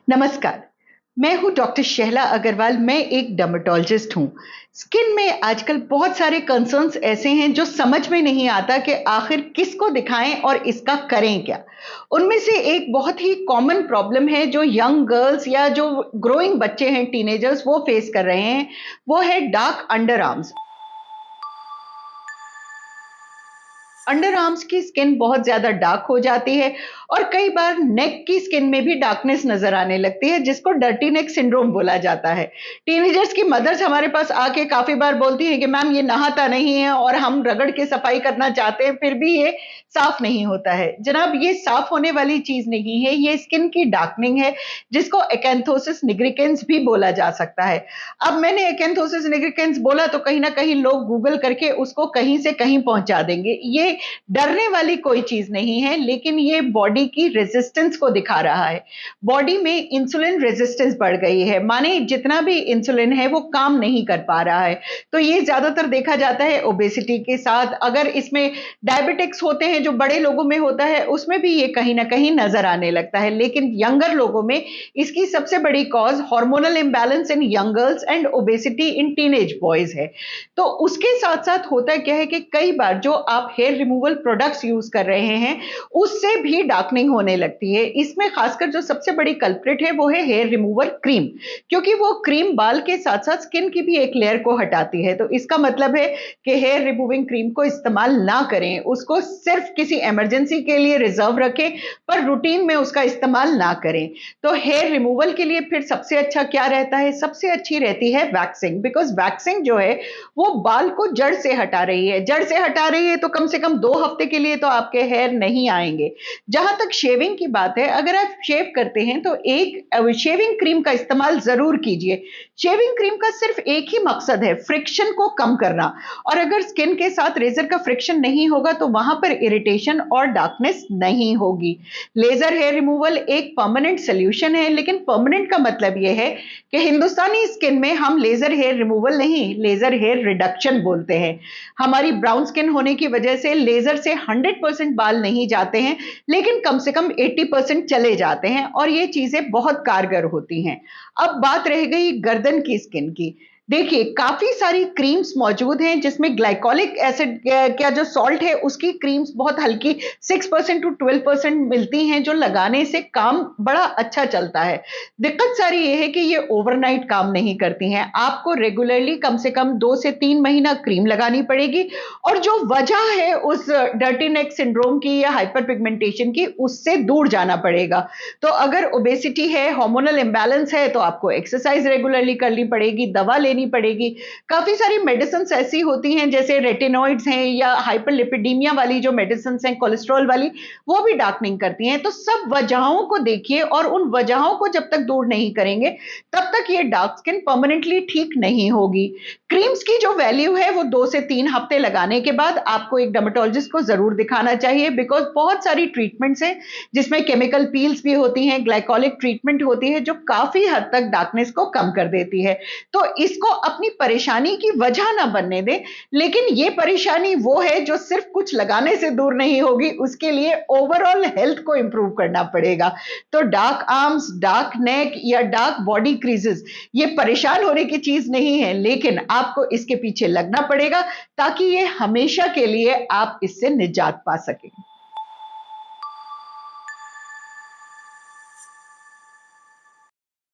नमस्कार। मैं हूँ डॉक्टर शहला अग्रवाल। मैं एक डर्मेटोलॉजिस्ट हूँ। स्किन में आजकल बहुत सारे कंसर्न्स ऐसे हैं जो समझ में नहीं आता कि आखिर किसको दिखाएं और इसका करें क्या। उनमें से एक बहुत ही कॉमन प्रॉब्लम है जो यंग गर्ल्स या जो ग्रोइंग बच्चे हैं, टीनेजर्स, वो फेस कर रहे हैं। वो है dark under arms. Under arms की स्किन बहुत ज्यादा डार्क हो जाती है और कई बार नेक की स्किन में भी डार्कनेस नजर आने लगती है, जिसको डर्टी नेक सिंड्रोम बोला जाता है। टीनेजर्स की मदर्स हमारे पास आके काफी बार बोलती हैं कि मैम ये नहाता नहीं है और हम रगड़ के सफाई करना चाहते हैं फिर भी ये साफ नहीं होता है। जनाब, ये साफ होने वाली चीज नहीं है, ये स्किन की डार्कनिंग है, जिसको एकेंथोसिस निग्रिकेंस भी बोला जा सकता है। अब मैंने एकेंथोसिस निग्रिकेंस बोला तो कहीं ना कहीं लोग गूगल करके उसको कहीं से कहीं पहुंचा देंगे। ये डरने वाली कोई चीज नहीं है, लेकिन ये बॉडी की रेजिस्टेंस को दिखा रहा है। बॉडी में इंसुलिन रेजिस्टेंस बढ़ गई है, माने जितना भी इंसुलिन है वो काम नहीं कर पा रहा है। तो ये ज्यादातर देखा जाता है ओबेसिटी के साथ। अगर इसमें डायबिटिक्स होते हैं जो बड़े लोगों में होता है, उसमें भी ये कहीं ना कहीं नजर आने लगता है। लेकिन यंगर लोगों में इसकी सबसे बड़ी cause hormonal imbalance in young girls and obesity in teenage boys है। तो उसके साथ साथ होता क्या है कि कई बार जो आप हेयर रिमूवल प्रोडक्ट्स यूज कर रहे हैं उससे भी डार्कनिंग होने लगती है। इसमें खासकर जो सबसे बड़ी कल्प्रिट है वो है हेयर रिमूवर क्रीम, क्योंकि वो क्रीम बाल के साथ साथ स्किन की भी एक लेयर को हटाती है। तो इसका मतलब है कि हेयर रिमूविंग क्रीम को इस्तेमाल ना करें, उसको सिर्फ किसी इमरजेंसी के लिए रिजर्व रखें, पर रूटीन में उसका इस्तेमाल ना करें। तो हेयर रिमूवल के लिए फिर सबसे अच्छा क्या रहता है? सबसे अच्छी रहती है वैक्सिंग, बिकॉज वैक्सिंग जो है वो बाल को जड़ से हटा रही है। जड़ से हटा रही है तो कम से कम 2 हफ्ते के लिए तो आपके हेयर नहीं आएंगे। जहां तक शेविंग की बात है, अगर आप शेव करते हैं तो एक शेविंग क्रीम का इस्तेमाल जरूर कीजिए। शेविंग क्रीम का सिर्फ एक ही मकसद है, फ्रिक्शन को कम करना। और अगर स्किन के साथ रेजर का फ्रिक्शन नहीं होगा तो वहां पर इरिटेशन और डार्कनेस नहीं होगी। लेजर हेयर रिमूवल एक परमानेंट सोल्यूशन है, लेकिन परमानेंट का मतलब यह है कि हिंदुस्तानी स्किन में हम लेजर हेयर रिमूवल नहीं, लेजर हेयर रिडक्शन बोलते हैं। हमारी ब्राउन स्किन होने की वजह से लेजर से 100% बाल नहीं जाते हैं, लेकिन कम से कम 80% चले जाते हैं और ये चीजें बहुत कारगर होती हैं। अब बात रह गई गर्दन की स्किन की। देखिए, काफी सारी क्रीम्स मौजूद हैं जिसमें ग्लाइकोलिक एसिड का जो सॉल्ट है उसकी क्रीम्स बहुत हल्की 6% टू 12% मिलती हैं, जो लगाने से काम बड़ा अच्छा चलता है। दिक्कत सारी ये है कि ये ओवरनाइट काम नहीं करती हैं। आपको रेगुलरली कम से कम 2 से 3 महीना क्रीम लगानी पड़ेगी और जो वजह है उस डर्टी नेक सिंड्रोम की या हाइपर पिगमेंटेशन की, उससे दूर जाना पड़ेगा। तो अगर ओबेसिटी है, हार्मोनल इंबैलेंस है, तो आपको एक्सरसाइज रेगुलरली करनी पड़ेगी, दवा लेनी पड़ेगी। काफी सारी मेडिसिन ऐसी होती हैं जैसे रेटिनॉइड्स हैं या हाइपरलिपिडीमिया वाली जो मेडिसिन हैं, कोलेस्ट्रॉल वाली, वो भी डार्कनिंग करती हैं। तो सब वजहों को देखिए और उन वजहों को जब तक दूर नहीं करेंगे तब तक ये डार्क स्किन परमानेंटली ठीक नहीं होगी। क्रीम्स की जो वैल्यू है वो 2 से 3 हफ्ते लगाने के बाद आपको एक डर्मेटोलॉजिस्ट को जरूर दिखाना चाहिए, बिकॉज बहुत सारी ट्रीटमेंट्स हैं जिसमें केमिकल पील्स भी होती हैं, ग्लाइकोलिक ट्रीटमेंट होती है जो काफी हद तक डार्कनेस को कम कर देती है। तो इसको अपनी परेशानी की वजह ना बनने दें, लेकिन ये परेशानी वो है जो सिर्फ कुछ लगाने से दूर नहीं होगी, उसके लिए ओवरऑल हेल्थ को इंप्रूव करना पड़ेगा। तो डार्क आर्म्स, डार्क नेक या डार्क बॉडी क्रीजेस ये परेशान होने की चीज नहीं है, लेकिन आपको इसके पीछे लगना पड़ेगा ताकि ये हमेशा के लिए आप इससे निजात पा सकें।